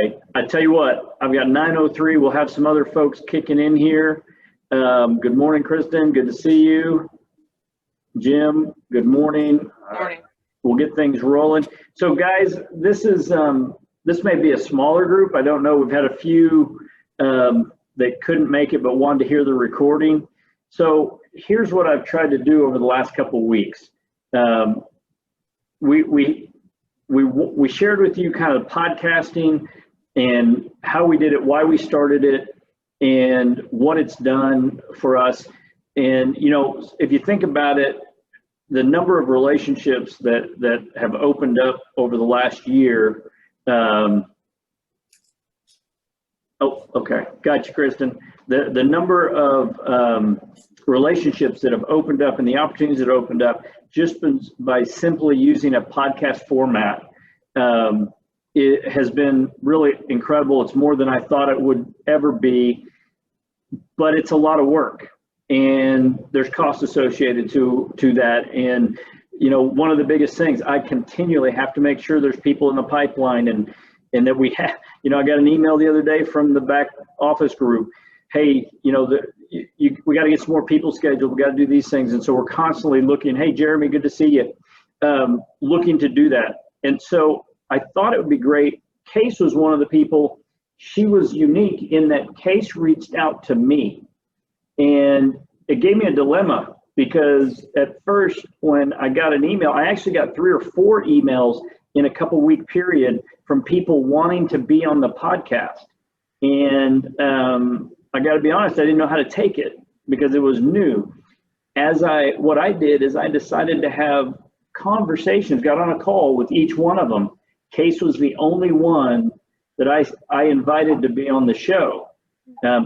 Okay, I tell you what, I've got 9:03. We'll have some other folks kicking in here. Good morning, Kristen. Good to see you. Jim, good morning. Morning. We'll get things rolling. So guys, this may be a smaller group. I don't know. We've had a few that couldn't make it but wanted to hear the recording. So here's what I've tried to do over the last couple of weeks. We shared with you kind of podcasting and how we did it, why we started it, and what it's done for us. And, you know, if you think about it, the number of relationships that have opened up over the last year. Oh, okay. Gotcha, Kristen. The number of relationships that have opened up and the opportunities that opened up just by simply using a podcast format, it has been really incredible. It's more than I thought it would ever be, but it's a lot of work. And there's costs associated to that. And, you know, one of the biggest things, I continually have to make sure there's people in the pipeline and that we have, you know, I got an email the other day from the back office group. Hey, you know, we got to get some more people scheduled. We got to do these things. And so we're constantly looking, hey, Jeremy, good to see you, looking to do that. And so I thought it would be great. Case was one of the people. She was unique in that Case reached out to me. And it gave me a dilemma because at first when I got an email, I actually got 3 or 4 emails in a couple-week period from people wanting to be on the podcast. And I got to be honest, I didn't know how to take it because it was new. What I did is I decided to have conversations, got on a call with each one of them. Case was the only one that I invited to be on the show.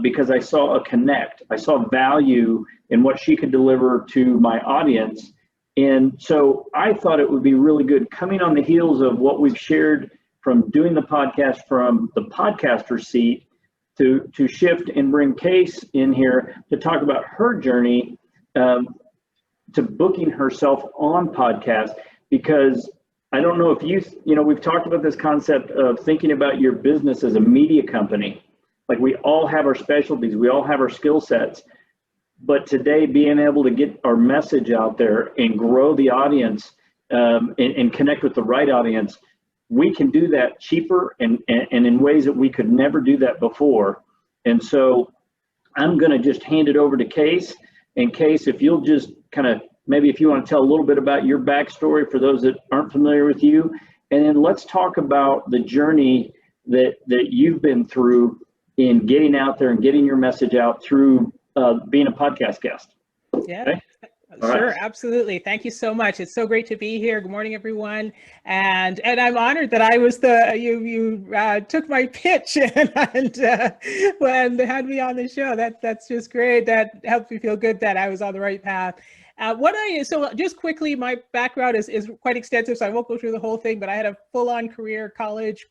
Because I saw a connect. I saw value in what she could deliver to my audience. And so I thought it would be really good coming on the heels of what we've shared from doing the podcast from the podcaster seat to shift and bring Case in here to talk about her journey to booking herself on podcast. Because I don't know if you know, we've talked about this concept of thinking about your business as a media company. Like we all have our specialties, we all have our skill sets, but today being able to get our message out there and grow the audience and connect with the right audience, we can do that cheaper and in ways that we could never do that before. And so I'm gonna just hand it over to Case. And Case, if you'll just kind of, maybe if you want to tell a little bit about your backstory for those that aren't familiar with you, and then let's talk about the journey that you've been through in getting out there and getting your message out through being a podcast guest. Yeah, okay? Sure, right. Absolutely. Thank you so much. It's so great to be here. Good morning, everyone. And I'm honored that I was you took my pitch and had me on the show. That's just great. That helped me feel good that I was on the right path. So just quickly, my background is quite extensive, so I won't go through the whole thing, but I had a full-on career, college,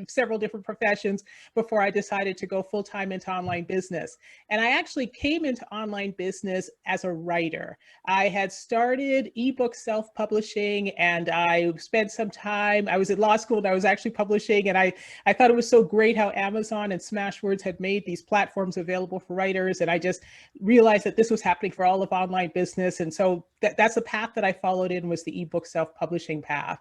several different professions before I decided to go full-time into online business. And I actually came into online business as a writer. I had started ebook self-publishing, and I spent some time, I was at law school and I was actually publishing, and I thought it was so great how Amazon and Smashwords had made these platforms available for writers, and I just realized that this was happening for all of online business. And so that's the path that I followed in, was the ebook self-publishing path.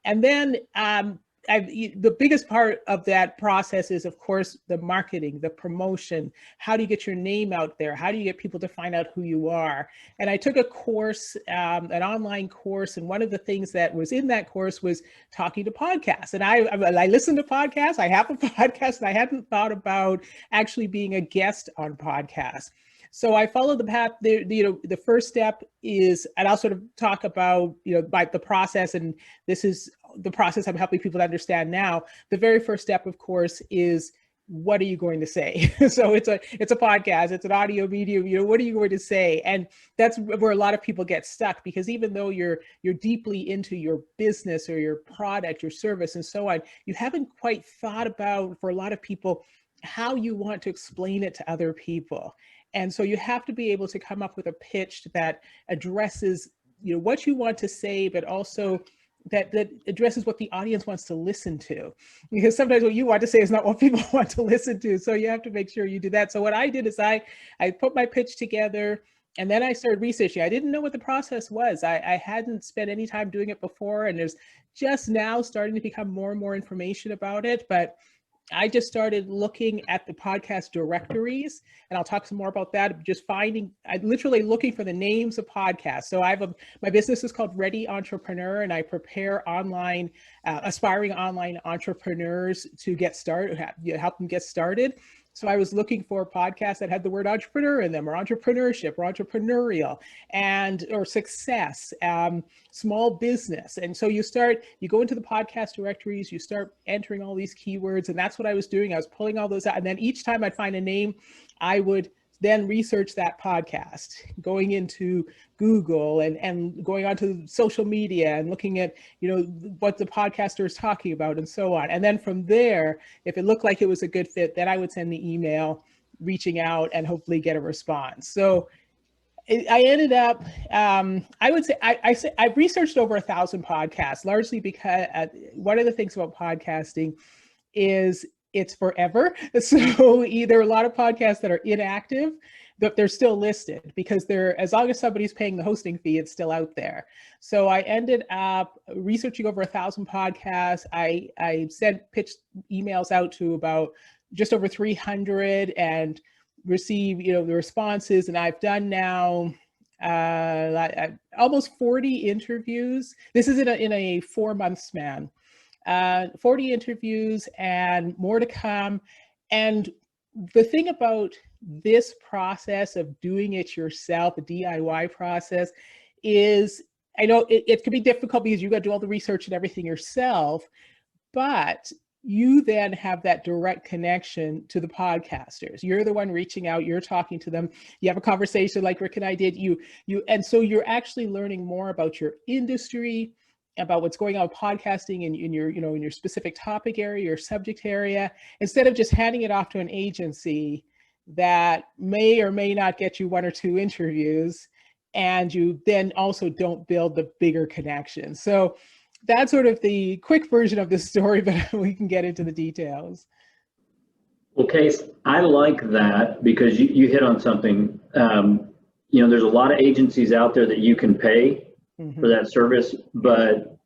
And then the biggest part of that process is, of course, the marketing, the promotion. How do you get your name out there? How do you get people to find out who you are? And I took a course, an online course, and one of the things that was in that course was talking to podcasts. And I listened to podcasts. I have a podcast, and I hadn't thought about actually being a guest on podcasts. So I followed the path. The first step is, and I'll sort of talk about, the process, and this is the process I'm helping people to understand now. The very first step, of course, is, what are you going to say? So it's a podcast, it's an audio medium, what are you going to say? And that's where a lot of people get stuck, because even though you're deeply into your business or your product, your service, and so on, you haven't quite thought about, for a lot of people, how you want to explain it to other people. And so you have to be able to come up with a pitch that addresses, what you want to say, but also that addresses what the audience wants to listen to, because sometimes what you want to say is not what people want to listen to. So you have to make sure you do that. So what I did is I put my pitch together, and then I started researching. I didn't know what the process was. I hadn't spent any time doing it before, and there's just now starting to become more and more information about it. But I just started looking at the podcast directories, and I'll talk some more about that. Just I literally looking for the names of podcasts. So my business is called Ready Entrepreneur, and I prepare aspiring online entrepreneurs to get started, help them get started. So I was looking for podcasts that had the word entrepreneur in them, or entrepreneurship, or entrepreneurial, or success, small business. And so you go into the podcast directories, you start entering all these keywords, and that's what I was doing. I was pulling all those out. And then each time I'd find a name, I would then research that podcast, going into Google and going onto social media and looking at, what the podcaster is talking about and so on. And then from there, if it looked like it was a good fit, then I would send the email reaching out and hopefully get a response. So I ended up, I would say, I've researched over 1,000 podcasts, largely because one of the things about podcasting is it's forever. So there are a lot of podcasts that are inactive, but they're still listed because as long as somebody's paying the hosting fee, it's still out there. So I ended up researching over 1,000 podcasts. I sent pitch emails out to about just over 300 and received, the responses. And I've done now almost 40 interviews. This is in a 4-month span. 40 interviews and more to come. And the thing about this process of doing it yourself, the DIY process, is I know it can be difficult because you got to do all the research and everything yourself, but you then have that direct connection to the podcasters. You're the one reaching out, you're talking to them, you have a conversation like Rick and I did, and so you're actually learning more about your industry, about what's going on with podcasting in your specific topic area, your subject area, instead of just handing it off to an agency that may or may not get you 1 or 2 interviews, and you then also don't build the bigger connection. So that's sort of the quick version of the story, but we can get into the details. Well, Case, I like that because you hit on something. There's a lot of agencies out there that you can pay for that service, but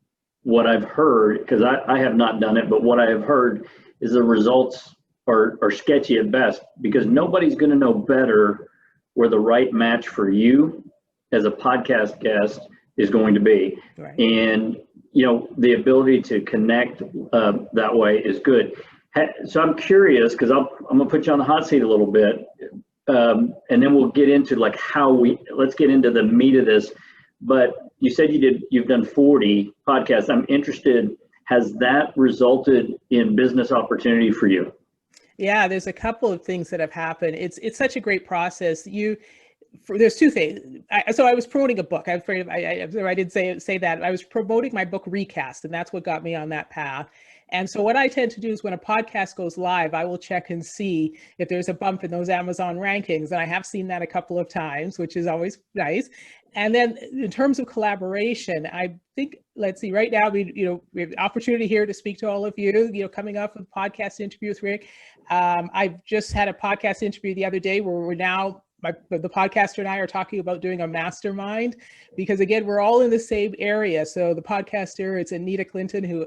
what I've heard, because I have not done it, but what I have heard is the results are sketchy at best, because nobody's going to know better where the right match for you as a podcast guest is going to be. Right. And the ability to connect that way is good. So I'm curious, because I'm gonna put you on the hot seat a little bit, and then we'll get into let's get into the meat of this. But you said you've done 40 podcasts. I'm interested, has that resulted in business opportunity for you? Yeah, there's a couple of things that have happened. It's such a great process. There's 2 things. So I was promoting a book. I'm afraid I didn't say that. I was promoting my book Recast, and that's what got me on that path. And so what I tend to do is when a podcast goes live, I will check and see if there's a bump in those Amazon rankings. And I have seen that a couple of times, which is always nice. And then in terms of collaboration, I think, let's see, right now we have the opportunity here to speak to all of you, coming up with a podcast interview with Rick. I've just had a podcast interview the other day where we're now, the podcaster and I are talking about doing a mastermind, because again, we're all in the same area. So the podcaster, it's Anita Clinton, who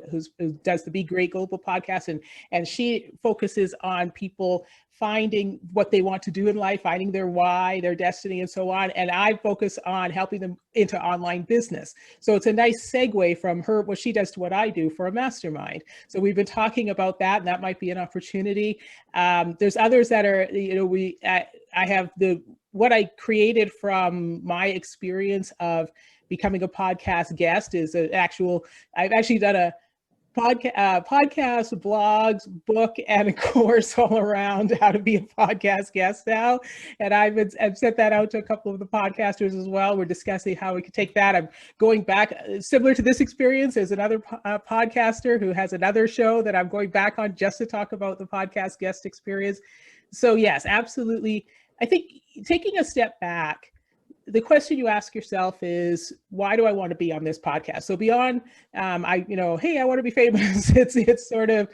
does the Be Great Global podcast, and she focuses on people finding what they want to do in life, finding their why, their destiny, and so on. And I focus on helping them into online business. So it's a nice segue from what she does to what I do for a mastermind. So we've been talking about that, and that might be an opportunity. There's others that are, I have what I created from my experience of becoming a podcast guest is I've actually done a podcast, blogs, book, and a course all around how to be a podcast guest now. And I've sent that out to a couple of the podcasters as well. We're discussing how we could take that. I'm going back, similar to this experience, there's another podcaster who has another show that I'm going back on just to talk about the podcast guest experience. So yes, absolutely. I think taking a step back, the question you ask yourself is, why do I want to be on this podcast? So beyond, hey, I want to be famous. It's sort of,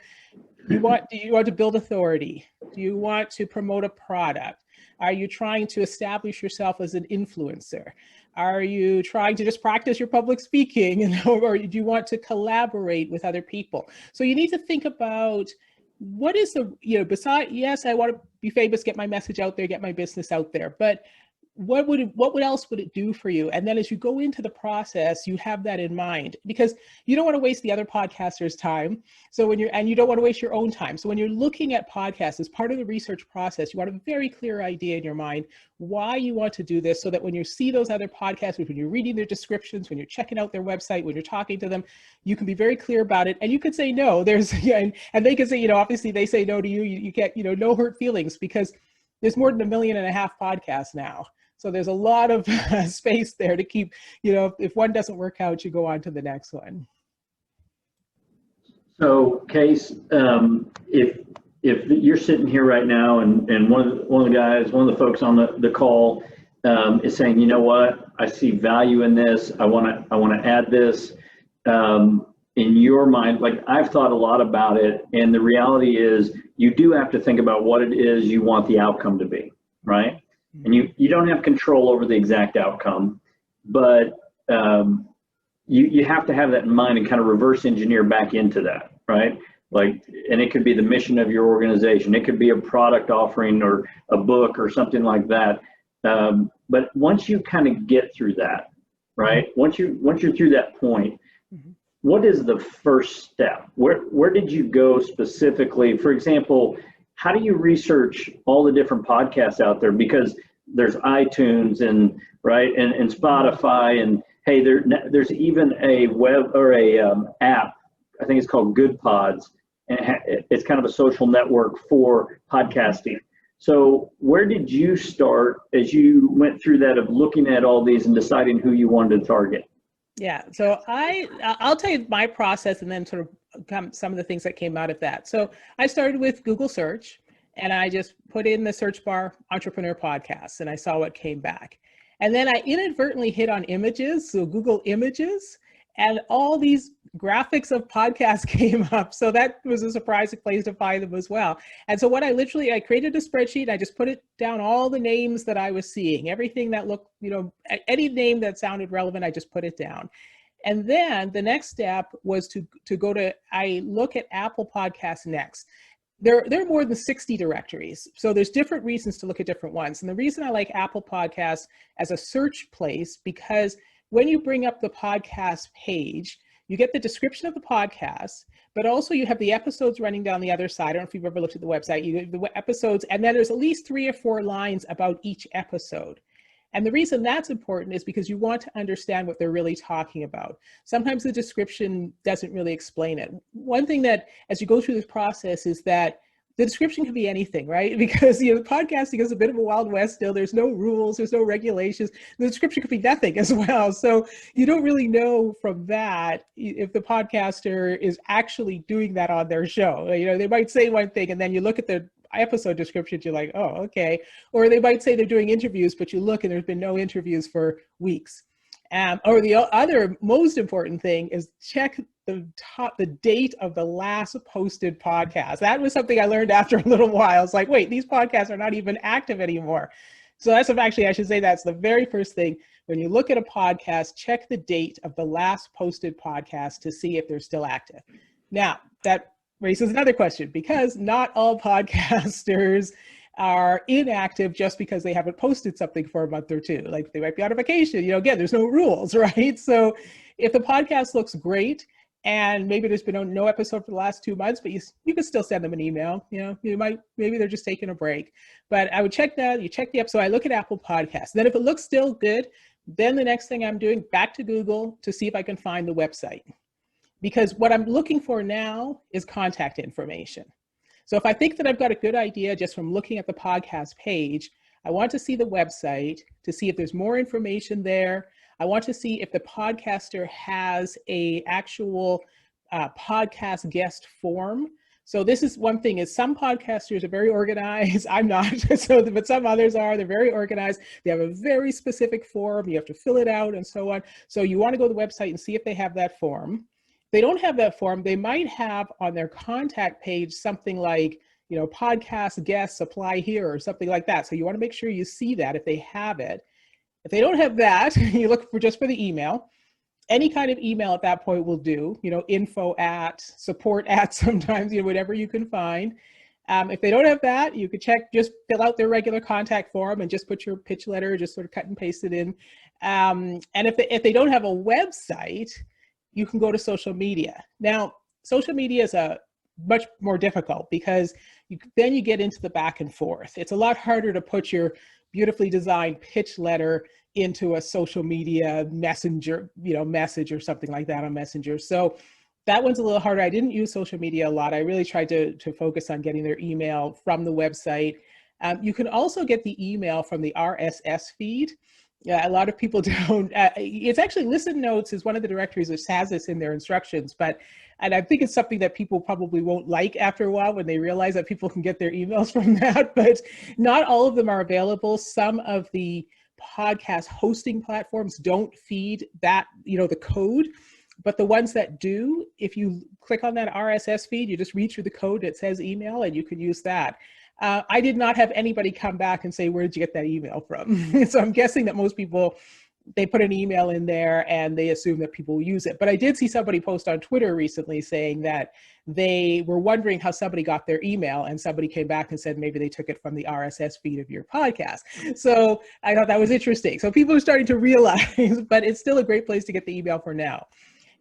do you want to build authority? Do you want to promote a product? Are you trying to establish yourself as an influencer? Are you trying to just practice your public speaking? Or do you want to collaborate with other people? So you need to think about, what is the, beside, yes, I want to be famous, get my message out there, get my business out there, but what else would it do for you? And then as you go into the process, you have that in mind, because you don't want to waste the other podcasters' time. So you don't want to waste your own time. So when you're looking at podcasts as part of the research process, you want a very clear idea in your mind why you want to do this, so that when you see those other podcasters, when you're reading their descriptions, when you're checking out their website, when you're talking to them, you can be very clear about it. And you could say no. And they can say, obviously they say no to you. You get, no hurt feelings, because there's more than 1.5 million podcasts now. So there's a lot of space there to keep, if one doesn't work out, you go on to the next one. So, Case, if you're sitting here right now and one of the folks on the call is saying, you know what, I see value in this, I want to add this, in your mind, like I've thought a lot about it, and the reality is you do have to think about what it is you want the outcome to be, right? And you don't have control over the exact outcome, but you have to have that in mind and kind of reverse engineer back into that, right? Like, and it could be the mission of your organization. It could be a product offering or a book or something like that. But once you kind of get through that, right? Once you're through that point, what is the first step? Where did you go specifically? For example, how do you research all the different podcasts out there? Because there's iTunes and Spotify, and hey, there's even a web or a app. I think it's called Good Pods, and it's kind of a social network for podcasting. So where did you start as you went through that of looking at all these and deciding who you wanted to target? Yeah, so I'll tell you my process, and then sort of some of the things that came out of that. So I started with Google search, and I just put in the search bar entrepreneur podcasts, and I saw what came back. And then I inadvertently hit on images, so Google Images, and all these graphics of podcasts came up. So that was a surprising place to find them as well. And so what I created a spreadsheet. I just put it down, all the names that I was seeing, everything that looked, any name that sounded relevant, I just put it down. And then the next step was to I look at Apple Podcasts next. There are more than 60 directories. So there's different reasons to look at different ones. And the reason I like Apple Podcasts as a search place, because when you bring up the podcast page, you get the description of the podcast, but also you have the episodes running down the other side. I don't know if you've ever looked at the website. You have the episodes, and then there's at least 3 or 4 lines about each episode. And the reason that's important is because you want to understand what they're really talking about. Sometimes the description doesn't really explain it. One thing that, as you go through this process, is that the description can be anything, right? Because podcasting is a bit of a wild west still. There's no rules, there's no regulations. The description could be nothing as well. So you don't really know from that if the podcaster is actually doing that on their show. They might say one thing, and then you look at the episode descriptions, you're like, oh, okay. Or they might say they're doing interviews, but you look and there's been no interviews for weeks. Or the other most important thing is check the date of the last posted podcast. That was something I learned after a little while. It's like, wait, these podcasts are not even active anymore. So I should say that's the very first thing. When you look at a podcast, check the date of the last posted podcast to see if they're still active. Now, that raises another question, because not all podcasters are inactive just because they haven't posted something for a month or two. Like, they might be on a vacation. Again, there's no rules, right? So if the podcast looks great, and maybe there's been no episode for the last 2 months, but you can still send them an email. Maybe they're just taking a break. But I would check that. You check the episode. I look at Apple Podcasts. Then if it looks still good, then the next thing I'm doing, back to Google to see if I can find the website. Because what I'm looking for now is contact information. So if I think that I've got a good idea just from looking at the podcast page, I want to see the website to see if there's more information there. I want to see if the podcaster has a actual podcast guest form. So this is one thing, is some podcasters are very organized. I'm not, but some others are. They're very organized. They have a very specific form. You have to fill it out and so on. So you want to go to the website and see if they have that form. If they don't have that form, they might have on their contact page something like, podcast guests apply here or something like that. So you want to make sure you see that if they have it. If they don't have that, you look for just for the email. Any kind of email at that point will do, info at, support at, sometimes, whatever you can find. If they don't have that, you could just fill out their regular contact form and just put your pitch letter, just sort of cut and paste it in. And if they don't have a website, you can go to social media. Now, social media is much more difficult because then you get into the back and forth. It's a lot harder to put your beautifully designed pitch letter into a social media messenger, message or something like that on Messenger. So that one's a little harder. I didn't use social media a lot. I really tried to focus on getting their email from the website. You can also get the email from the RSS feed. Yeah, a lot of people don't. It's actually Listen Notes is one of the directories that has this in their instructions, and I think it's something that people probably won't like after a while when they realize that people can get their emails from that, but not all of them are available. Some of the podcast hosting platforms don't feed that, the code, but the ones that do, if you click on that RSS feed, you just read through the code, it says email, and you can use that. I did not have anybody come back and say, where did you get that email from? So I'm guessing that most people, they put an email in there and they assume that people will use it. But I did see somebody post on Twitter recently saying that they were wondering how somebody got their email, and somebody came back and said maybe they took it from the RSS feed of your podcast. So I thought that was interesting. So people are starting to realize, but it's still a great place to get the email for now.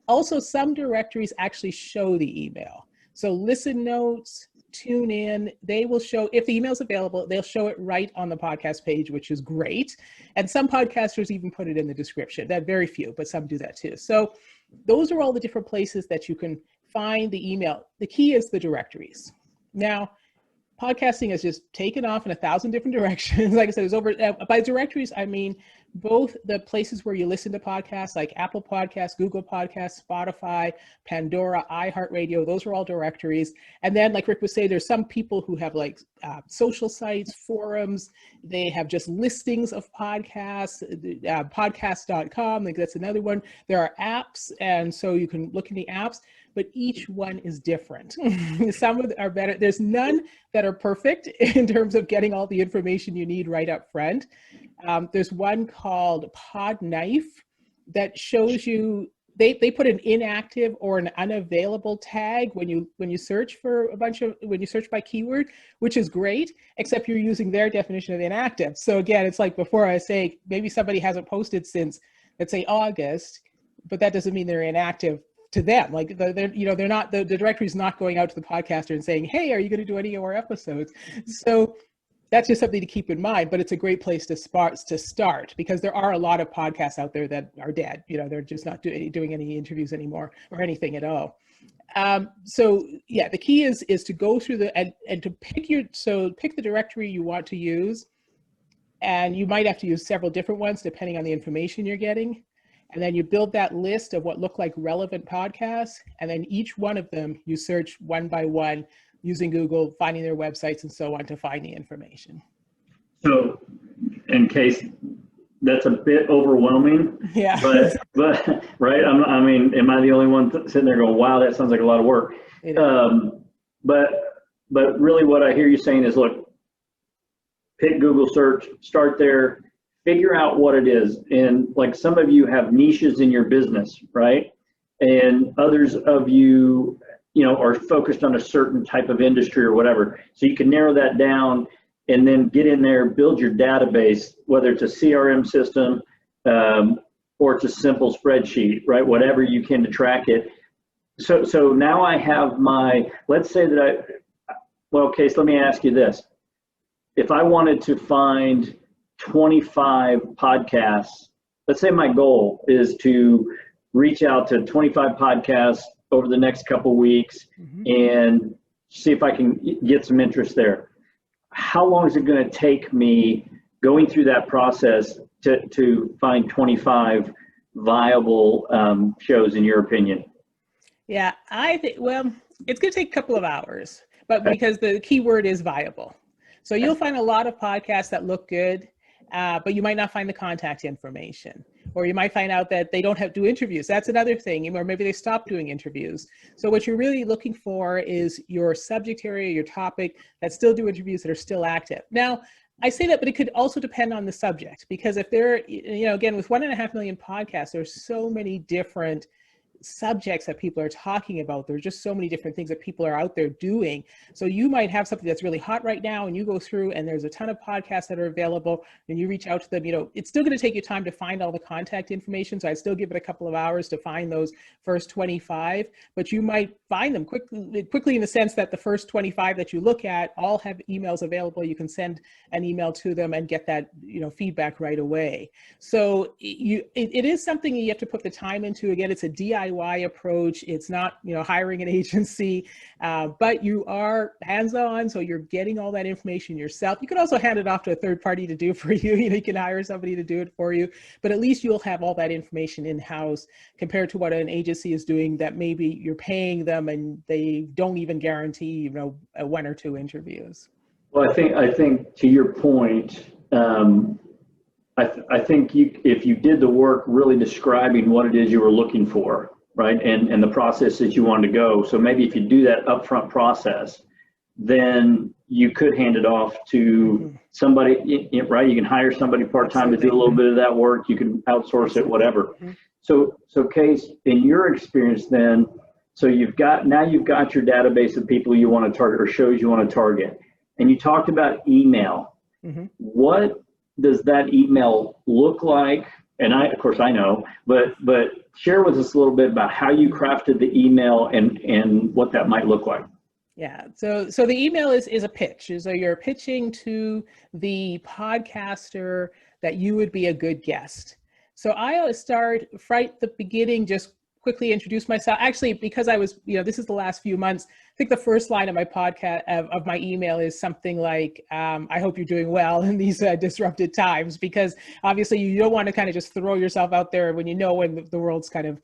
Also, some directories actually show the email. So Listen Notes, Tune In, they will show, if the email is available, they'll show it right on the podcast page, which is great. And some podcasters even put it in the description. That very few, but some do that too. So those are all the different places that you can find the email. The key is the directories. Now, podcasting has just taken off in 1,000 different directions. Like I said, it's over, by directories, I mean both the places where you listen to podcasts like Apple Podcasts, Google Podcasts, Spotify, Pandora, iHeartRadio, those are all directories. And then, like Rick was saying, there's some people who have like social sites, forums, they have just listings of podcasts, podcast.com, like that's another one. There are apps, and so you can look in the apps, but each one is different. Some of them are better. There's none that are perfect in terms of getting all the information you need right up front. There's one called Podknife that shows you, they put an inactive or an unavailable tag when you search for when you search by keyword, which is great, except you're using their definition of inactive. So again, it's like before I say, maybe somebody hasn't posted since, let's say, August, but that doesn't mean they're inactive to them. Like they're not, the directory is not going out to the podcaster and saying, hey, are you going to do any of our episodes? So that's just something to keep in mind, but it's a great place to start because there are a lot of podcasts out there that are dead. They're just not doing any interviews anymore or anything at all. So yeah, the key is to go through and to pick the directory you want to use, and you might have to use several different ones depending on the information you're getting. And then you build that list of what look like relevant podcasts, and then each one of them you search one by one using Google, finding their websites and so on to find the information. So in case that's a bit overwhelming, yeah, but right, I mean, am I the only one sitting there going, wow, that sounds like a lot of work? But really what I hear you saying is, look, pick Google search, start there, figure out what it is. And like some of you have niches in your business, right? And others of you, are focused on a certain type of industry or whatever. So you can narrow that down and then get in there, build your database, whether it's a CRM system or it's a simple spreadsheet, right? Whatever you can to track it. So now I have let's say that so let me ask you this. If I wanted to find 25 podcasts, let's say my goal is to reach out to 25 podcasts over the next couple of weeks and see if I can get some interest there. How long is it going to take me going through that process to find 25 viable shows in your opinion? Yeah, I think, well, It's going to take a couple of hours, but because the key word is viable. So you'll find a lot of podcasts that look good, but you might not find the contact information, or you might find out that they don't do interviews. That's another thing, or maybe they stopped doing interviews. So what you're really looking for is your subject area, your topic that still do interviews, that are still active. Now, I say that, but it could also depend on the subject, because if they're, again, with 1.5 million podcasts, there's so many different subjects that people are talking about. There's just so many different things that people are out there doing. So you might have something that's really hot right now, and you go through and there's a ton of podcasts that are available, and you reach out to them. It's still going to take you time to find all the contact information. So I'd still give it a couple of hours to find those first 25, but you might find them quickly in the sense that the first 25 that you look at all have emails available. You can send an email to them and get that, feedback right away. So it is something you have to put the time into. Again, it's a DIY approach. It's not, hiring an agency, but you are hands-on. So you're getting all that information yourself. You can also hand it off to a third party to do for you. You can hire somebody to do it for you, but at least you'll have all that information in-house compared to what an agency is doing that maybe you're paying them and they don't even guarantee, 1 or 2 interviews. Well, I think to your point, I think if you did the work really describing what it is you were looking for, right, and the process that you wanted to go, so maybe if you do that upfront process, then you could hand it off to somebody, right? You can hire somebody part-time to do a little bit of that work. You can outsource it, whatever. So Case, in your experience then, so you've got your database of people you want to target or shows you want to target. And you talked about email. What does that email look like? And of course I know, but share with us a little bit about how you crafted the email and what that might look like. Yeah, so the email is a pitch. So you're pitching to the podcaster that you would be a good guest. So I always start right at the beginning, just quickly introduce myself. Actually, because I was, this is the last few months, I think the first line of my podcast, of my email is something like, I hope you're doing well in these disrupted times, because obviously you don't want to kind of just throw yourself out there when when the world's kind of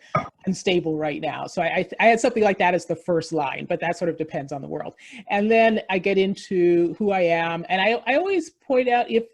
unstable right now. So I had something like that as the first line, but that sort of depends on the world. And then I get into who I am. And I always point out if,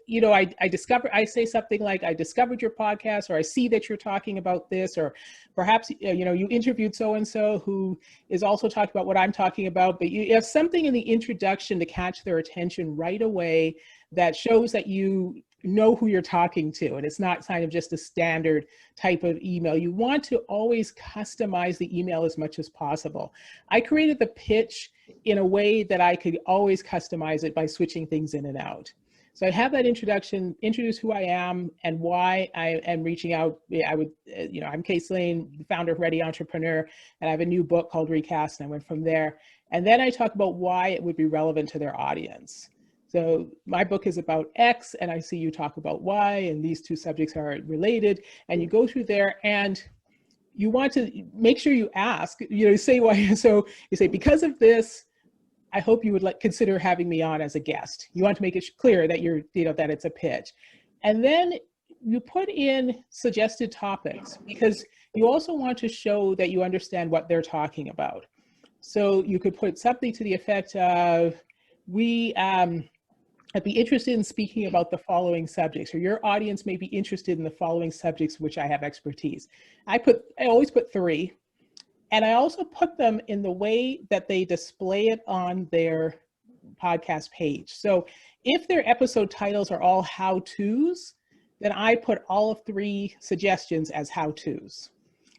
I say something like, I discovered your podcast, or I see that you're talking about this, or perhaps, you interviewed so-and-so who is also talking about what I'm talking about, but you have something in the introduction to catch their attention right away that shows that you know who you're talking to, and it's not kind of just a standard type of email. You want to always customize the email as much as possible. I created the pitch in a way that I could always customize it by switching things in and out. So I have that introduction, introduce who I am and why I am reaching out. I'm Case Lane, the founder of Ready Entrepreneur, and I have a new book called Recast, and I went from there. And then I talk about why it would be relevant to their audience. So my book is about X, and I see you talk about Y, and these two subjects are related, and you go through there, and you want to make sure you ask, say why. So you say, because of this, I hope you would consider having me on as a guest. You want to make it clear that that it's a pitch. And then you put in suggested topics, because you also want to show that you understand what they're talking about. So you could put something to the effect of, I'd be interested in speaking about the following subjects, or your audience may be interested in the following subjects, which I have expertise. I always put 3. And I also put them in the way that they display it on their podcast page. So if their episode titles are all how-tos, then I put all of 3 suggestions as how-tos.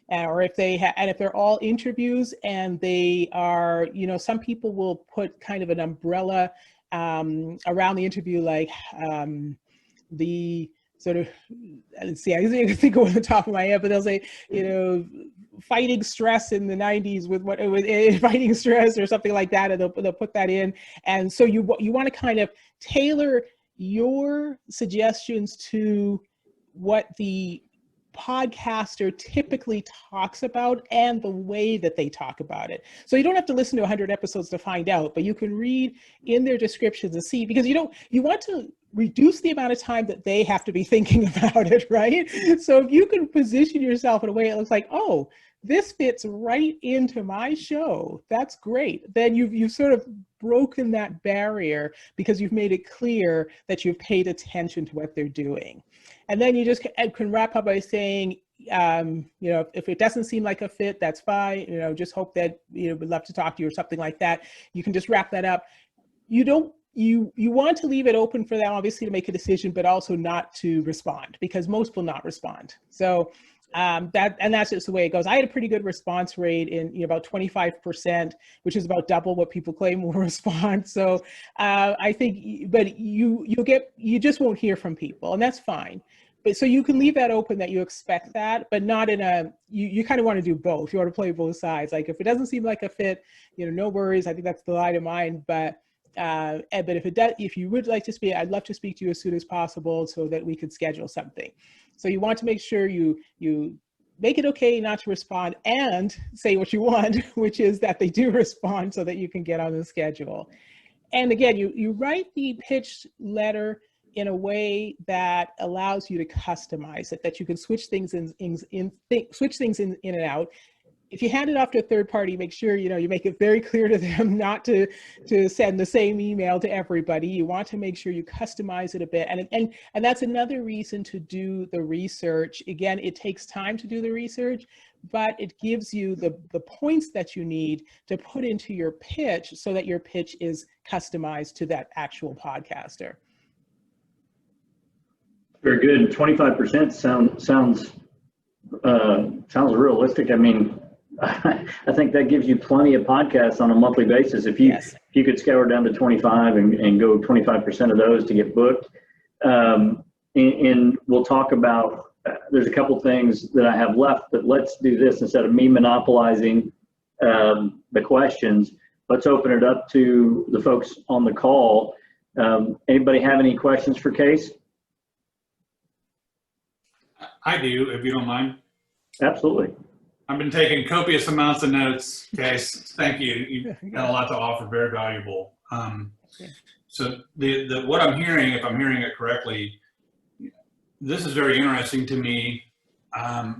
Or if if they're all interviews and they are, some people will put kind of an umbrella around the interview, like the sort of, let's see, I can think of on the top of my head, but they'll say, fighting stress in the 90s with fighting stress or something like that, and they'll put that in. And so you want to kind of tailor your suggestions to what the podcaster typically talks about and the way that they talk about it. So you don't have to listen to 100 episodes to find out, but you can read in their descriptions and see, because you want to reduce the amount of time that they have to be thinking about it, right? So if you can position yourself in a way it looks like, oh, this fits right into my show. That's great. Then you've sort of broken that barrier because you've made it clear that you've paid attention to what they're doing. And then you just can wrap up by saying, if it doesn't seem like a fit, that's fine. Just hope that, would love to talk to you or something like that. You can just wrap that up. You want to leave it open for them, obviously, to make a decision, but also not to respond, because most will not respond. So that's just the way it goes. I had a pretty good response rate in about 25%, which is about double what people claim will respond. So I think, but you just won't hear from people, and that's fine. But so you can leave that open that you expect that, but not in you kind of want to do both. You want to play both sides. Like if it doesn't seem like a fit, no worries. I think that's the line of mine. But if it does, if you would like to speak, I'd love to speak to you as soon as possible so that we could schedule something. So you want to make sure you make it okay not to respond and say what you want, which is that they do respond so that you can get on the schedule. And again, you write the pitch letter in a way that allows you to customize it, that you can switch things in and out. If you hand it off to a third party, make sure you make it very clear to them not to send the same email to everybody. You want to make sure you customize it a bit, and that's another reason to do the research. Again, it takes time to do the research, but it gives you the points that you need to put into your pitch so that your pitch is customized to that actual podcaster. Very good. 25% sounds realistic. I mean, I think that gives you plenty of podcasts on a monthly basis. If you could scale down to 25 and go 25% of those to get booked. And we'll talk about, there's a couple things that I have left, but let's do this instead of me monopolizing the questions. Let's open it up to the folks on the call. Anybody have any questions for Case? I do, if you don't mind. Absolutely. I've been taking copious amounts of notes, Case. Thank you. You've got a lot to offer, very valuable. So what I'm hearing, if I'm hearing it correctly, this is very interesting to me. But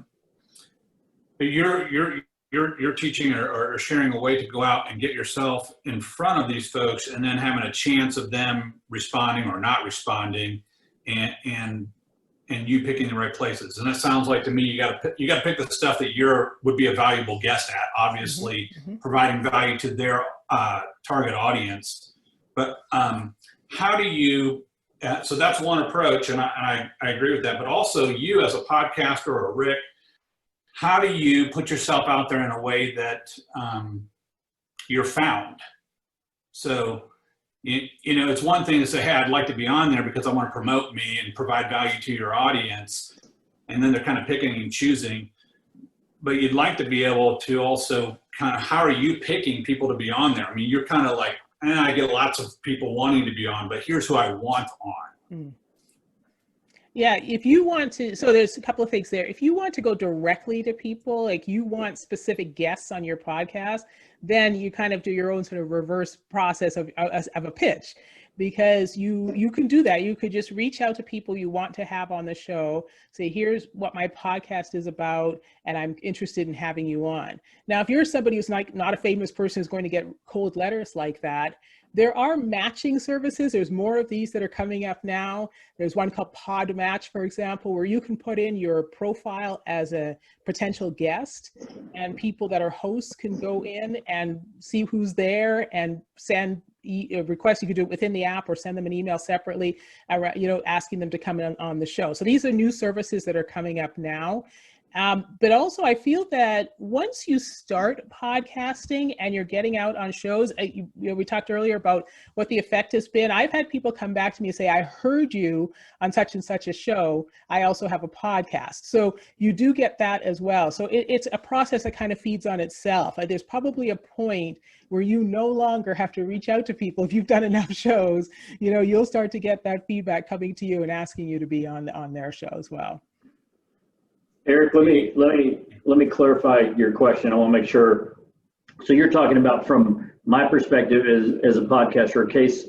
you're teaching or sharing a way to go out and get yourself in front of these folks, and then having a chance of them responding or not responding, and you picking the right places. And it sounds like to me you got to pick the stuff that would be a valuable guest at, obviously providing value to their target audience. But how do you, so that's one approach, and I agree with that, but also you as a podcaster or Rick, how do you put yourself out there in a way that you're found? So, it's one thing to say, hey, I'd like to be on there because I want to promote me and provide value to your audience. And then they're kind of picking and choosing. But you'd like to be able to also kind of, how are you picking people to be on there? I mean, you're kind of like, I get lots of people wanting to be on, but here's who I want on. Yeah, if you want to, so there's a couple of things there. If you want to go directly to people, like you want specific guests on your podcast, then you kind of do your own sort of reverse process of a pitch, because you can do that. You could just reach out to people you want to have on the show, say, here's what my podcast is about, and I'm interested in having you on. Now, if you're somebody who's not a famous person who's going to get cold letters like that, there are matching services. There's more of these that are coming up now. There's one called Pod Match, for example, where you can put in your profile as a potential guest, and people that are hosts can go in and see who's there and send requests. You could do it within the app or send them an email separately, asking them to come in on the show. So these are new services that are coming up now. But also I feel that once you start podcasting and you're getting out on shows, we talked earlier about what the effect has been. I've had people come back to me and say, I heard you on such and such a show. I also have a podcast. So you do get that as well. So it's a process that kind of feeds on itself. There's probably a point where you no longer have to reach out to people. If you've done enough shows, you'll start to get that feedback coming to you and asking you to be on their show as well. Eric, let me clarify your question. I want to make sure. So you're talking about, from my perspective as a podcaster, cases,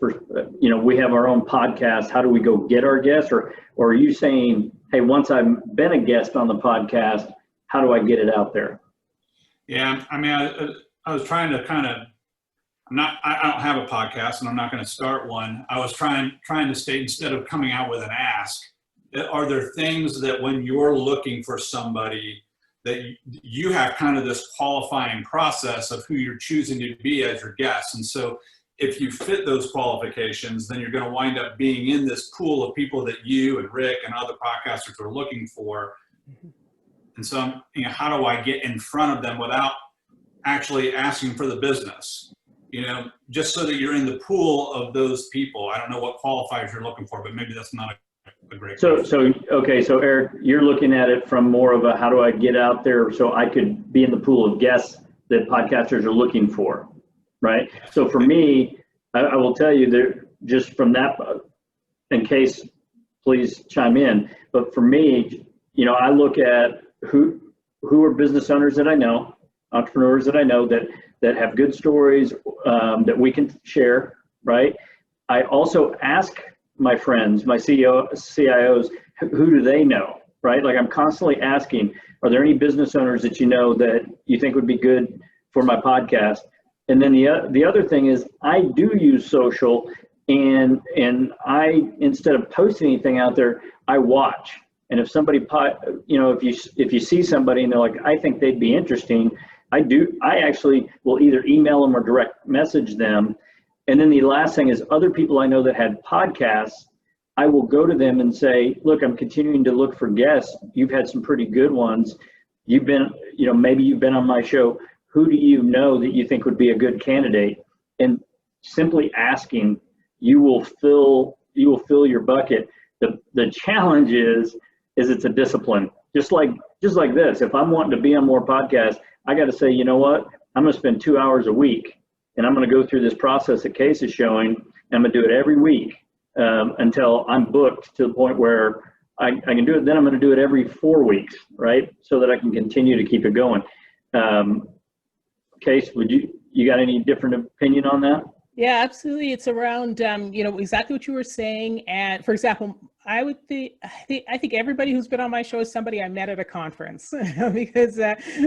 we have our own podcast. How do we go get our guests? Or are you saying, hey, once I've been a guest on the podcast, how do I get it out there? Yeah, I mean, I was trying to kind of, I don't have a podcast and I'm not going to start one. I was trying to state, instead of coming out with an ask, are there things that when you're looking for somebody that you have kind of this qualifying process of who you're choosing to be as your guest? And so if you fit those qualifications, then you're going to wind up being in this pool of people that you and Rick and other podcasters are looking for. And so, you know, how do I get in front of them without actually asking for the business? You know, just so that you're in the pool of those people. I don't know what qualifiers you're looking for, but maybe that's not a great question. Okay, so Eric, you're looking at it from more of a, how do I get out there so I could be in the pool of guests that podcasters are looking for, right? So for me, I will tell you that just from that, in case, please chime in, but for me, you know, I look at who are business owners that I know, entrepreneurs that I know that have good stories that we can share, right? I also ask my friends, my CIOs, who do they know, right? Like I'm constantly asking, are there any business owners that you know that you think would be good for my podcast? And then the other thing is I do use social, and I, instead of posting anything out there, I watch. And if somebody, you know, if you see somebody and they're like, I think they'd be interesting, I actually will either email them or direct message them. And then the last thing is other people I know that had podcasts, I will go to them and say, look, I'm continuing to look for guests. You've had some pretty good ones. You've been, you know, maybe you've been on my show. Who do you know that you think would be a good candidate? And simply asking, you will fill your bucket. The challenge is it's a discipline. Just like this, if I'm wanting to be on more podcasts, I got to say, you know what? I'm going to spend 2 hours a week, and I'm going to go through this process that Case is showing, and I'm going to do it every week until I'm booked to the point where I can do it. Then I'm going to do it every 4 weeks, right? So that I can continue to keep it going. Case, you got any different opinion on that? Yeah, absolutely. It's around, you know, exactly what you were saying. And for example, I think everybody who's been on my show is somebody I met at a conference because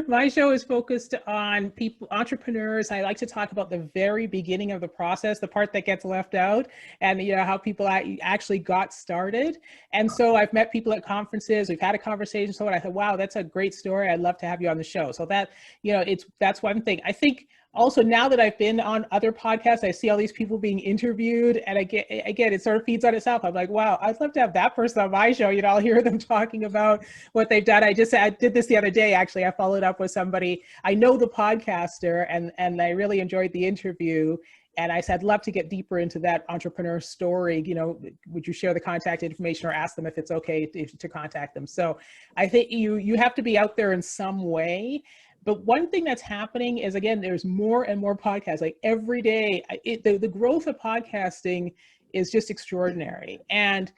my show is focused on people, entrepreneurs. I like to talk about the very beginning of the process, the part that gets left out, and you know how people actually got started. And so I've met people at conferences. We've had a conversation. So I thought, wow, that's a great story. I'd love to have you on the show. So that, you know, that's one thing. I think also, now that I've been on other podcasts, I see all these people being interviewed, and again, it sort of feeds on itself. I'm like, wow, I'd love to have that person on my show. You know, I'll hear them talking about what they've done. I did this the other day, actually. I followed up with somebody. I know the podcaster, and I really enjoyed the interview. And I said, I'd love to get deeper into that entrepreneur story. You know, would you share the contact information or ask them if it's okay to contact them? So I think you have to be out there in some way. But one thing that's happening is, again, there's more and more podcasts. Like every day, the growth of podcasting is just extraordinary. And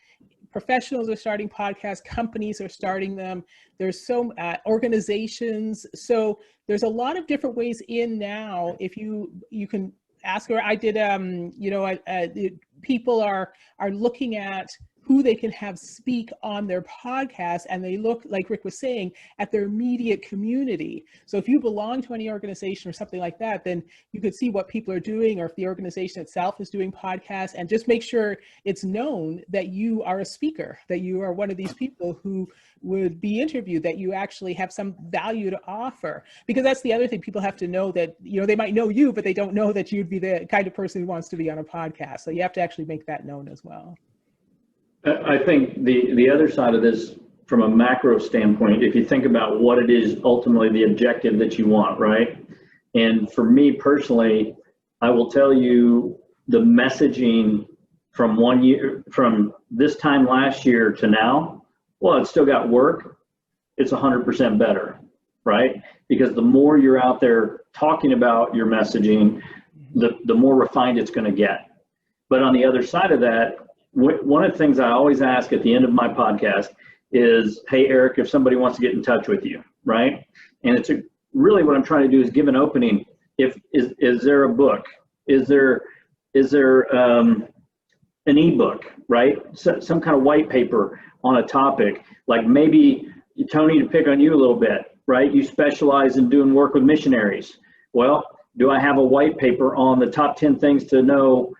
professionals are starting podcasts, companies are starting them. There's so organizations. So there's a lot of different ways in now. If you can ask her, I did, you know, people are looking at who they can have speak on their podcast, and they look, like Rick was saying, at their immediate community. So if you belong to any organization or something like that, then you could see what people are doing, or if the organization itself is doing podcasts, and just make sure it's known that you are a speaker, that you are one of these people who would be interviewed, that you actually have some value to offer. Because that's the other thing, people have to know that, you know, they might know you, but they don't know that you'd be the kind of person who wants to be on a podcast. So you have to actually make that known as well. I think the other side of this, from a macro standpoint, if you think about what it is ultimately the objective that you want, right? And for me personally, I will tell you the messaging from 1 year, from this time last year to now, well, it's still got work. It's 100% better, right? Because the more you're out there talking about your messaging, the more refined it's going to get. But on the other side of that, one of the things I always ask at the end of my podcast is, hey, Eric, if somebody wants to get in touch with you, right? And it's really what I'm trying to do is give an opening. Is there a book? Is there an ebook, right? So, some kind of white paper on a topic, like maybe, Tony, to pick on you a little bit, right? You specialize in doing work with missionaries. Well, do I have a white paper on the top 10 things to know,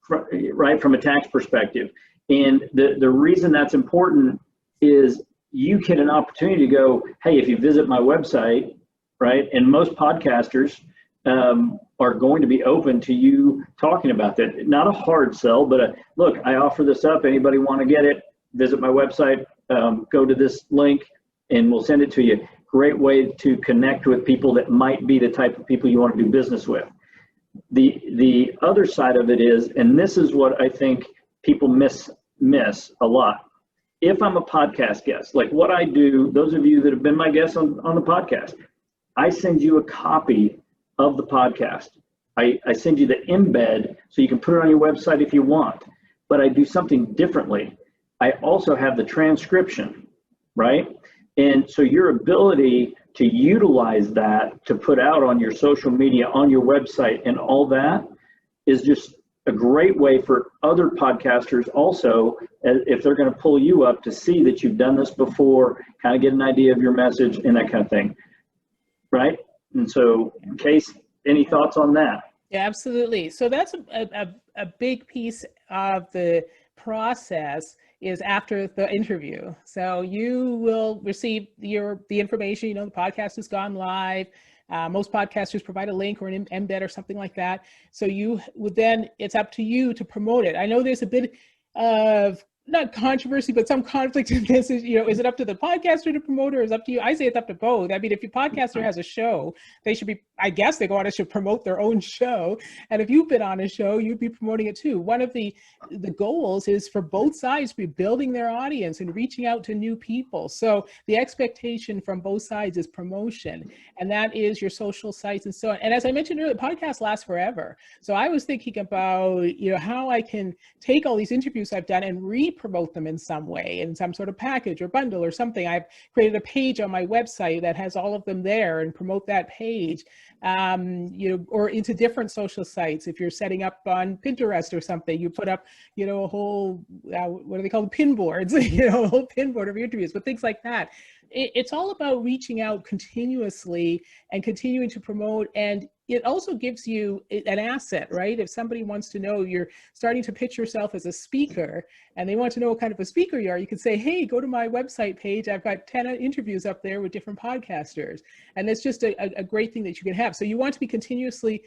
right, from a tax perspective? And the reason that's important is you get an opportunity to go, hey, if you visit my website, right, and most podcasters are going to be open to you talking about that. Not a hard sell, but look, I offer this up. Anybody want to get it? Visit my website, go to this link, and we'll send it to you. Great way to connect with people that might be the type of people you want to do business with. The other side of it is, and this is what I think people miss a lot. If I'm a podcast guest, like what I do, those of you that have been my guests on the podcast, I send you a copy of the podcast. I send you the embed so you can put it on your website if you want, but I do something differently. I also have the transcription, right? And so your ability to utilize that to put out on your social media, on your website, and all that is just a great way for other podcasters also, if they're going to pull you up, to see that you've done this before, kind of get an idea of your message and that kind of thing, right? And so, Case, any thoughts on that? Yeah, absolutely. So that's a big piece of the process is after the interview. So you will receive the information, the podcast has gone live. Most podcasters provide a link or an embed or something like that. So you would then, it's up to you to promote it. I know there's a bit of, not controversy, but some conflict in this is, is it up to the podcaster to promote or is it up to you? I say it's up to both. I mean, if your podcaster has a show, they should be, I guess they go on and should promote their own show. And if you've been on a show, you'd be promoting it too. One of the goals is for both sides to be building their audience and reaching out to new people. So the expectation from both sides is promotion, and that is your social sites and so on. And as I mentioned earlier, podcasts last forever. So I was thinking about, how I can take all these interviews I've done and re-promote them in some way, in some sort of package or bundle or something. I've created a page on my website that has all of them there and promote that page, or into different social sites. If you're setting up on Pinterest or something, you put up, a whole, what do they call them? Pin boards, a whole pin board of interviews, but things like that. It's all about reaching out continuously and continuing to promote. And it also gives you an asset, right? If somebody wants to know you're starting to pitch yourself as a speaker and they want to know what kind of a speaker you are, you can say, hey, go to my website page. I've got 10 interviews up there with different podcasters. And it's just a great thing that you can have. So you want to be continuously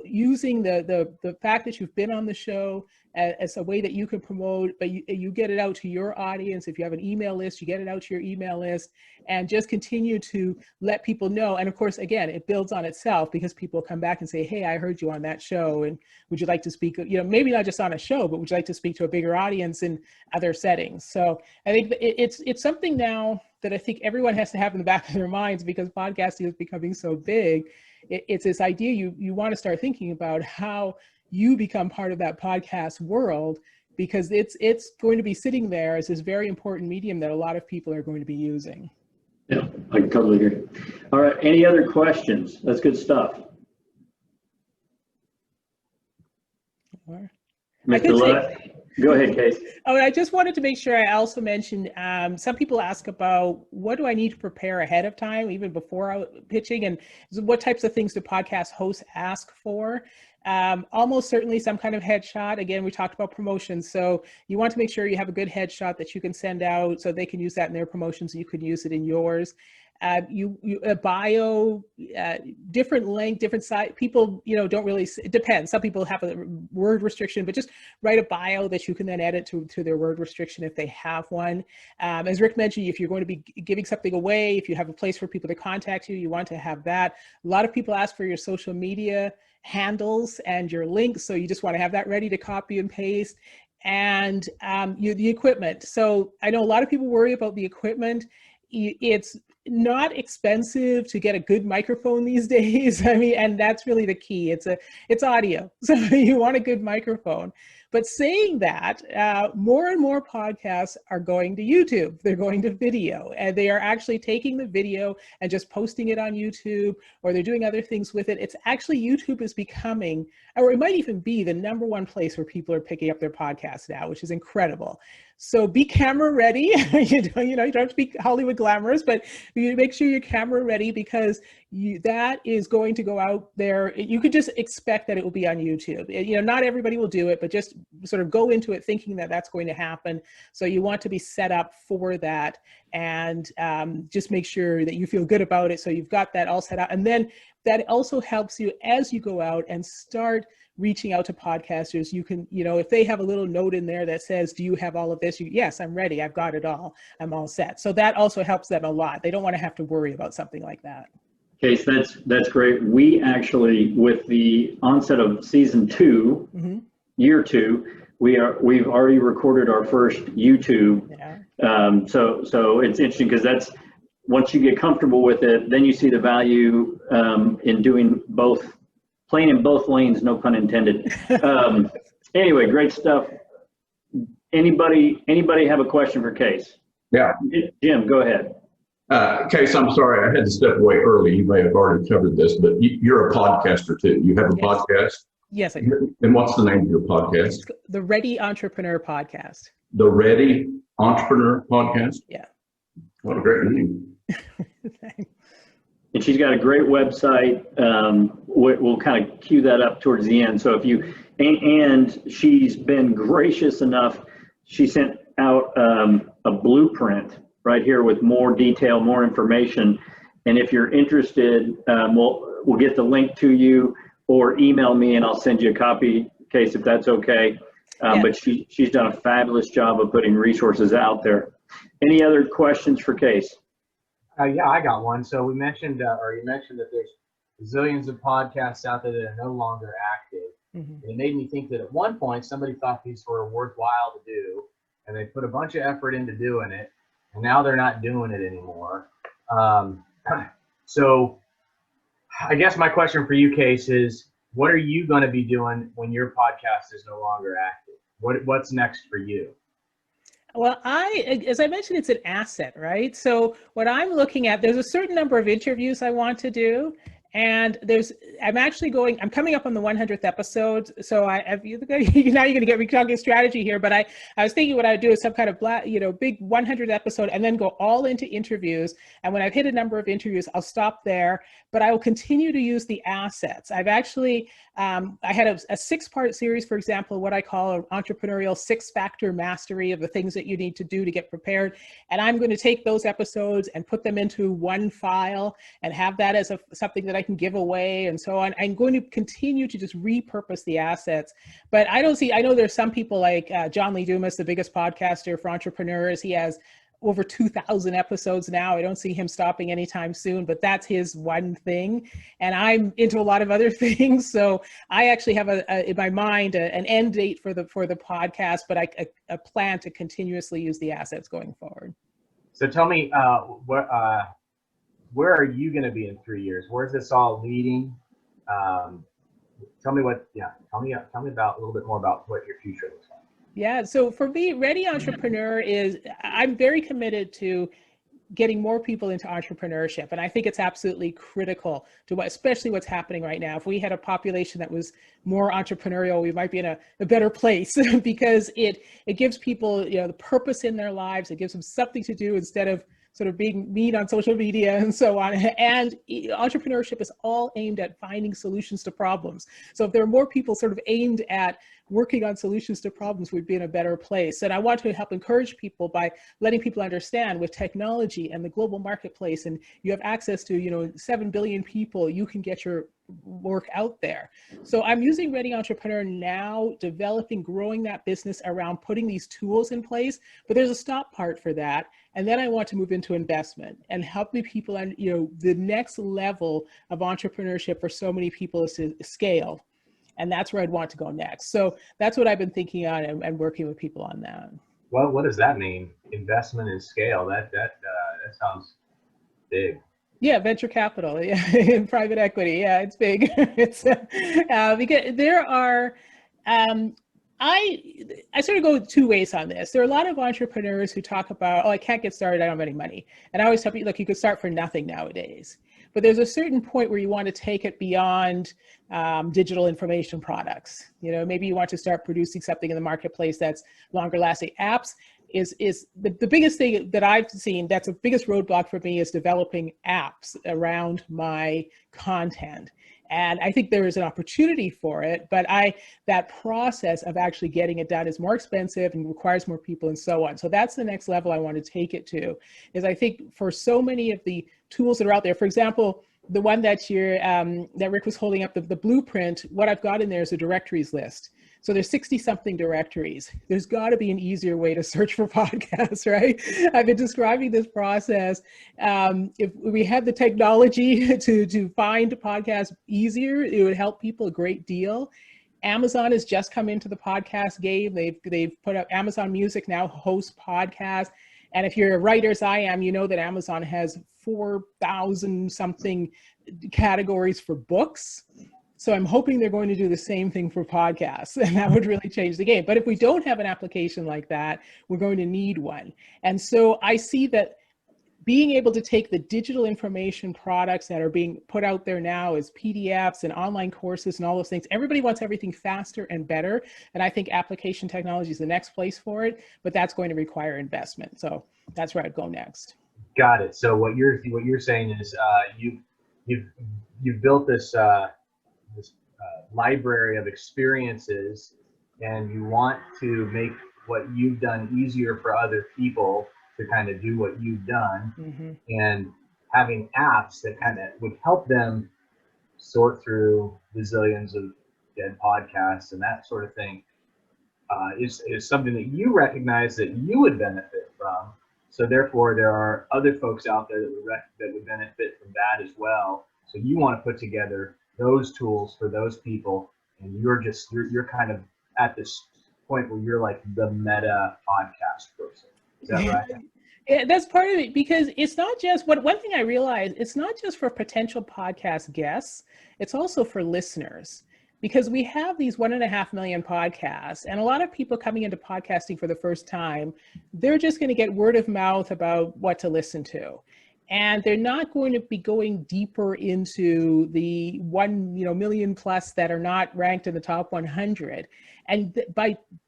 using the fact that you've been on the show as a way that you can promote, but you get it out to your audience. If you have an email list, you get it out to your email list and just continue to let people know. And of course, again, it builds on itself because people come back and say, hey, I heard you on that show. And would you like to speak, maybe not just on a show, but would you like to speak to a bigger audience in other settings? So I think it's something now that I think everyone has to have in the back of their minds because podcasting is becoming so big. It's this idea you want to start thinking about how you become part of that podcast world, because it's going to be sitting there as this very important medium that a lot of people are going to be using. Yeah, I totally agree. All right, any other questions? That's good stuff. Mr. Lutt, go ahead, Case. Oh, I just wanted to make sure I also mentioned, some people ask about what do I need to prepare ahead of time, even before pitching, and what types of things do podcast hosts ask for? Almost certainly some kind of headshot. Again, we talked about promotions. So you want to make sure you have a good headshot that you can send out so they can use that in their promotions. You could use it in yours. A bio, different length, different size. People, don't really, it depends. Some people have a word restriction, but just write a bio that you can then edit to their word restriction if they have one. As Rick mentioned, if you're going to be giving something away, if you have a place for people to contact you, you want to have that. A lot of people ask for your social media handles and your links. So you just want to have that ready to copy and paste. And the equipment. So I know a lot of people worry about the equipment. It's not expensive to get a good microphone these days. I mean, and that's really the key. It's audio. So you want a good microphone. But saying that, more and more podcasts are going to YouTube. They're going to video, and they are actually taking the video and just posting it on YouTube, or they're doing other things with it. It's actually, YouTube is becoming, or it might even be the #1 place where people are picking up their podcasts now, which is incredible. So be camera ready. You don't have to be Hollywood glamorous, but you make sure your camera ready, because that is going to go out there. You could just expect that it will be on YouTube. Not everybody will do it, but just sort of go into it thinking that that's going to happen. So you want to be set up for that, and just make sure that you feel good about it. So you've got that all set out. And then that also helps you as you go out and start reaching out to podcasters. You can, if they have a little note in there that says, do you have all of this? Yes, I'm ready. I've got it all. I'm all set. So that also helps them a lot. They don't want to have to worry about something like that. Case, that's great. We actually, with the onset of season 2, mm-hmm. year 2, we've already recorded our first YouTube. Yeah. So it's interesting, because that's, once you get comfortable with it, then you see the value in doing both, playing in both lanes, no pun intended. Anyway, great stuff. Anybody have a question for Case? Yeah. Jim, go ahead. Case, I'm sorry, I had to step away early. You may have already covered this, but you're a podcaster too. You have a podcast? Yes, I do. And what's the name of your podcast? It's the Ready Entrepreneur Podcast. The Ready Entrepreneur Podcast? Yeah. What a great name. And she's got a great website. We'll kind of cue that up towards the end. So if you, and she's been gracious enough, she sent out a blueprint right here with more detail, more information. And if you're interested, we'll get the link to you, or email me and I'll send you a copy, Case, if that's okay. Yeah. But she's done a fabulous job of putting resources out there. Any other questions for Case? Yeah, I got one. So we mentioned, or you mentioned that there's zillions of podcasts out there that are no longer active. Mm-hmm. And it made me think that at one point somebody thought these were worthwhile to do, and they put a bunch of effort into doing it, and now they're not doing it anymore. So I guess my question for you, Case, is what are you going to be doing when your podcast is no longer active? What's next for you? Well, as I mentioned, it's an asset, right? So what I'm looking at, there's a certain number of interviews I want to do. And I'm coming up on the 100th episode. So now you're going to get me talking strategy here, but I was thinking what I would do is some kind of big 100th episode, and then go all into interviews. And when I've hit a number of interviews, I'll stop there, but I will continue to use the assets. I've actually, I had a 6-part series, for example, what I call an entrepreneurial 6-factor mastery of the things that you need to do to get prepared. And I'm going to take those episodes and put them into one file and have that as something that I can give away and so on. I'm going to continue to just repurpose the assets, but I know there's some people like John Lee Dumas, the biggest podcaster for entrepreneurs. He has over 2,000 episodes now. I don't see him stopping anytime soon, but that's his one thing. And I'm into a lot of other things. So I actually have in my mind an end date for the podcast, but I plan to continuously use the assets going forward. So tell me, where are you going to be in 3 years? Where's this all leading? Tell me about a little bit more about what your future looks like. Yeah, so for me, Ready Entrepreneur I'm very committed to getting more people into entrepreneurship. And I think it's absolutely critical to especially what's happening right now. If we had a population that was more entrepreneurial, we might be in a better place because it gives people, the purpose in their lives. It gives them something to do instead of sort of being mean on social media and so on. And entrepreneurship is all aimed at finding solutions to problems. So if there are more people sort of aimed at working on solutions to problems, we'd be in a better place. And I want to help encourage people by letting people understand with technology and the global marketplace, and you have access to, 7 billion people, you can get your work out there. So I'm using Ready Entrepreneur now, growing that business around putting these tools in place, but there's a stop part for that. And then I want to move into investment and helping people, and the next level of entrepreneurship for so many people is to scale. And that's where I'd want to go next. So that's what I've been thinking on and working with people on that. Well, what does that mean? Investment and scale, that sounds big. Yeah, venture capital, yeah, private equity, yeah, it's big. It's because there are, I sort of go 2 ways on this. There are a lot of entrepreneurs who talk about, I can't get started, I don't have any money. And I always tell people, look, you could start for nothing nowadays. but there's a certain point where you want to take it beyond digital information products. You know, maybe you want to start producing something in the marketplace that's longer lasting. Apps is the biggest thing that I've seen, that's the biggest roadblock for me, is developing apps around my content. And I think there is an opportunity for it, but that process of actually getting it done is more expensive and requires more people and so on. So that's the next level I want to take it to, is I think for so many of the tools that are out there, for example, the one that that Rick was holding up, the blueprint, what I've got in there is a directories list. So there's 60 something directories. There's got to be an easier way to search for podcasts, right? I've been describing this process. If we had the technology to find podcasts easier, it would help people a great deal. Amazon has just come into the podcast game. They've put up Amazon Music now hosts podcasts. And if you're a writer as I am, you know that Amazon has 4,000 something categories for books. So I'm hoping they're going to do the same thing for podcasts, and that would really change the game. But if we don't have an application like that, we're going to need one. And so I see that being able to take the digital information products that are being put out there now as PDFs and online courses and all those things, everybody wants everything faster and better. And I think application technology is the next place for it, but that's going to require investment. So that's where I'd go next. Got it. So what you're saying is you've built this library of experiences, and you want to make what you've done easier for other people to kind of do what you've done. Mm-hmm. And having apps that kind of would help them sort through the zillions of dead podcasts and that sort of thing is something that you recognize that you would benefit from. So therefore, there are other folks out there that would benefit from that as well. So you want to put together those tools for those people, and you're kind of at this point where you're like the meta podcast person. Is that right? Yeah, that's part of it, because it's not just one thing I realized, it's not just for potential podcast guests, it's also for listeners. Because we have these 1.5 million podcasts, and a lot of people coming into podcasting for the first time, they're just going to get word of mouth about what to listen to. And they're not going to be going deeper into the 1 million plus that are not ranked in the top 100. And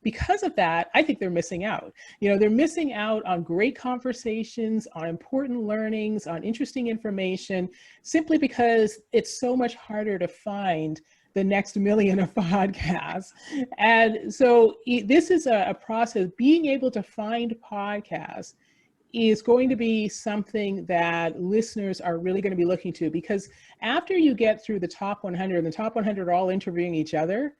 because of that, I think they're missing out. They're missing out on great conversations, on important learnings, on interesting information, simply because it's so much harder to find the next million of podcasts. And so this is a process. Being able to find podcasts is going to be something that listeners are really going to be looking to, because after you get through the top 100, and the top 100 are all interviewing each other,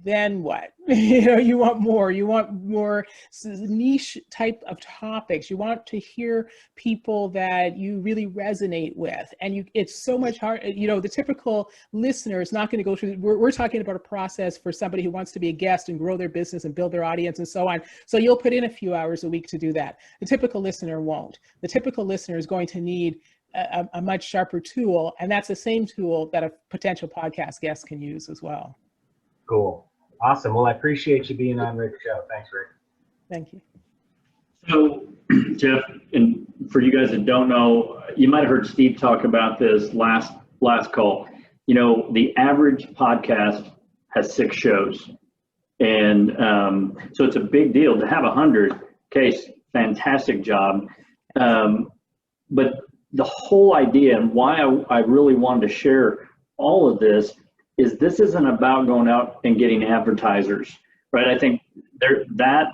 then what? You want more. You want more niche type of topics. You want to hear people that you really resonate with. And it's so much hard. The typical listener is not going to go through, we're talking about a process for somebody who wants to be a guest and grow their business and build their audience and so on. So you'll put in a few hours a week to do that. The typical listener won't. The typical listener is going to need a much sharper tool. And that's the same tool that a potential podcast guest can use as well. Cool. Awesome. Well, I appreciate you being on Rick's show. Thanks, Rick. Thank you. So, Jeff, and for you guys that don't know, you might have heard Steve talk about this last call. The average podcast has 6 shows. And so it's a big deal to have 100. Case, fantastic job. But the whole idea, and why I really wanted to share all of this isn't about going out and getting advertisers, right? I think that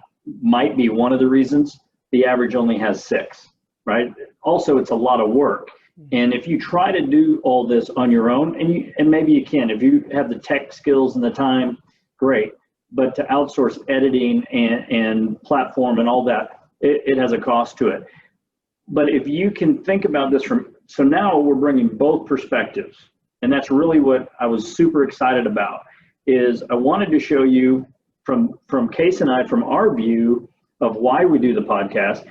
might be one of the reasons the average only has 6, right? Also, it's a lot of work. And if you try to do all this on your own, and maybe you can, if you have the tech skills and the time, great. But to outsource editing and platform and all that, it has a cost to it. But if you can think about this so now we're bringing both perspectives. And that's really what I was super excited about, is I wanted to show you from Case and I, from our view of why we do the podcast,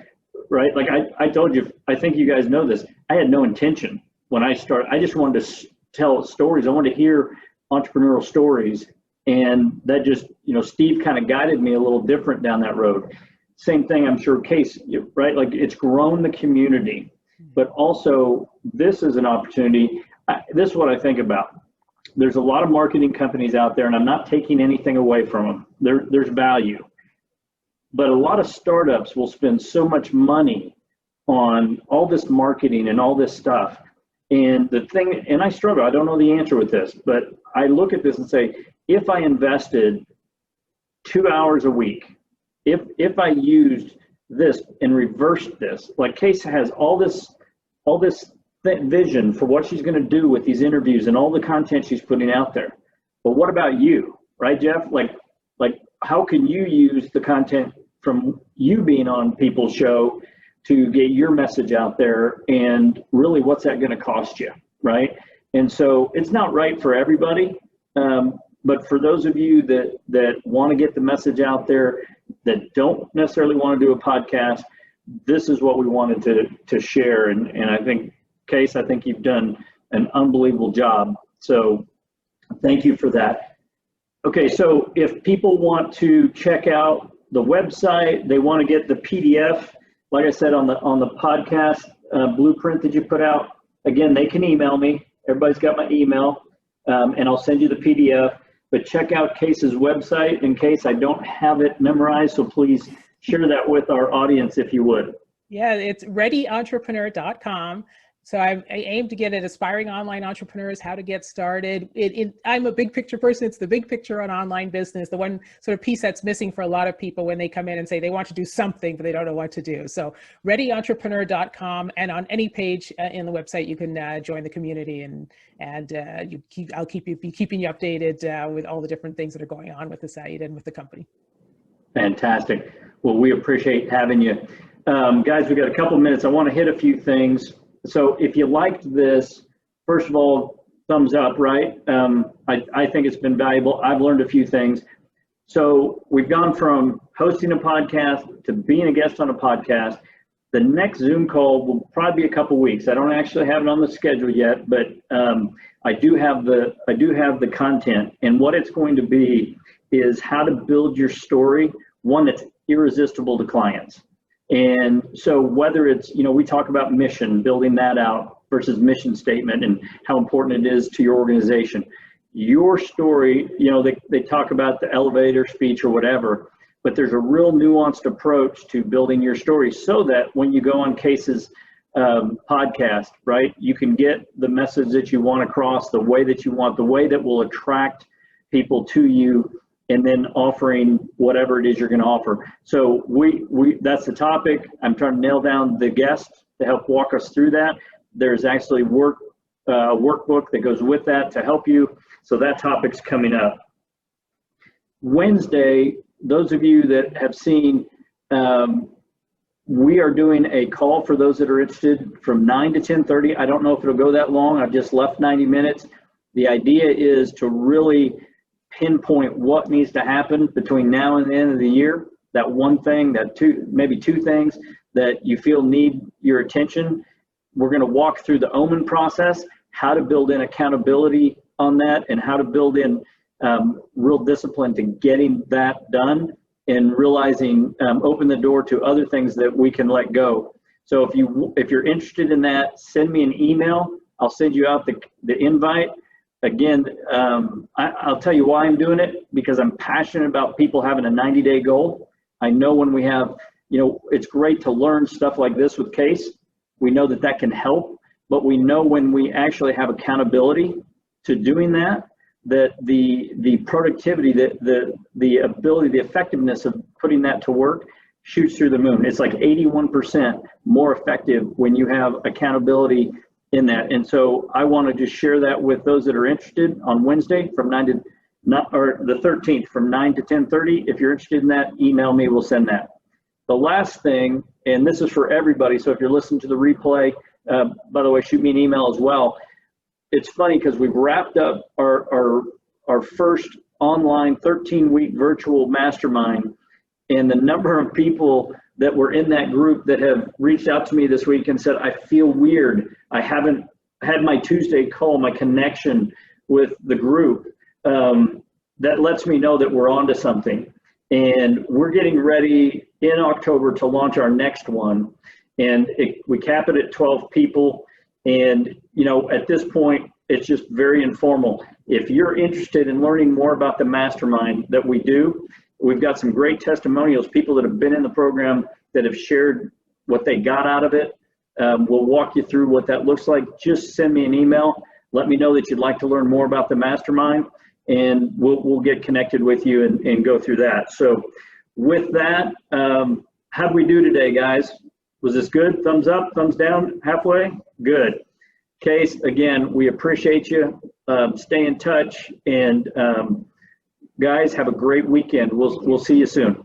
right? Like I told you, I think you guys know this, I had no intention when I started. I just wanted to tell stories. I wanted to hear entrepreneurial stories. And that just, Steve kind of guided me a little different down that road. Same thing, I'm sure, Case, right? Like it's grown the community. but also this is an opportunity. This is what I think about. There's a lot of marketing companies out there, and I'm not taking anything away from them. There's value. But a lot of startups will spend so much money on all this marketing and all this stuff. And the thing, and I struggle, I don't know the answer with this, but I look at this and say, if I invested 2 hours a week, if I used this and reversed this, like Case has all this vision for what she's going to do with these interviews and all the content she's putting out there. But what about you, right, Jeff? Like how can you use the content from you being on people's show to get your message out there, and really what's that going to cost you, right? And so it's not right for everybody, but for those of you that want to get the message out there, that don't necessarily want to do a podcast, this is what we wanted to share. And I think, Case, I think you've done an unbelievable job. So thank you for that. Okay, so if people want to check out the website, they want to get the PDF, like I said, on the podcast blueprint that you put out, again, they can email me. Everybody's got my email, and I'll send you the PDF. But check out Case's website in case I don't have it memorized, so please share that with our audience if you would. Yeah, it's readyentrepreneur.com. So I aim to get at aspiring online entrepreneurs how to get started. I'm a big picture person. It's the big picture on online business, the one sort of piece that's missing for a lot of people when they come in and say they want to do something, but they don't know what to do. So readyentrepreneur.com, and on any page in the website, you can join the community, and I'll be keeping you updated with all the different things that are going on with the site and with the company. Fantastic. Well, we appreciate having you. Guys, we got a couple minutes. I want to hit a few things. So if you liked this, first of all, thumbs up, right? I think it's been valuable. I've learned a few things. So we've gone from hosting a podcast to being a guest on a podcast. The next Zoom call will probably be a couple weeks. I don't actually have it on the schedule yet, but I do have the content. And what it's going to be is how to build your story, one that's irresistible to clients. And so whether it's, we talk about mission, building that out versus mission statement and how important it is to your organization. Your story, they talk about the elevator speech or whatever, but there's a real nuanced approach to building your story so that when you go on Case's podcast, right, you can get the message that you want across the way that you want, the way that will attract people to you, and then offering whatever it is you're going to offer. So that's the topic. I'm trying to nail down the guest to help walk us through that. There's actually workbook that goes with that to help you. So that topic's coming up. Wednesday, those of you that have seen, we are doing a call for those that are interested from 9 to 10:30. I don't know if it'll go that long. I've just left 90 minutes. The idea is to really pinpoint what needs to happen between now and the end of the year. That one thing, maybe two things that you feel need your attention. We're going to walk through the OMAN process, how to build in accountability on that, and how to build in real discipline to getting that done, and realizing open the door to other things that we can let go. So if you're interested in that, send me an email. I'll send you out the invite. Again, I'll tell you why I'm doing it, because I'm passionate about people having a 90-day goal. I know when we have, it's great to learn stuff like this with Case. We know that can help, but we know when we actually have accountability to doing that the productivity, the ability, the effectiveness of putting that to work shoots through the moon. It's like 81% more effective when you have accountability in that. And so I want to just share that with those that are interested on Wednesday from the 13th from 9 to 10:30. If you're interested in that, email me, we'll send that. The last thing, and this is for everybody, so if you're listening to the replay, by the way, shoot me an email as well. It's funny because we've wrapped up our first online 13-week virtual mastermind, and the number of people that were in that group that have reached out to me this week and said, I feel weird. I haven't had my Tuesday call, my connection with the group. That lets me know that we're onto something. And we're getting ready in October to launch our next one. And we cap it at 12 people. And, you know, at this point, it's just very informal. If you're interested in learning more about the mastermind that we do, we've got some great testimonials, people that have been in the program that have shared what they got out of it. We'll walk you through what that looks like. Just send me an email. Let me know that you'd like to learn more about the mastermind, and we'll get connected with you and go through that. So with that, how'd we do today, guys? Was this good? Thumbs up, thumbs down, halfway? Good. Case, again, we appreciate you. Stay in touch, and guys, have a great weekend. We'll see you soon.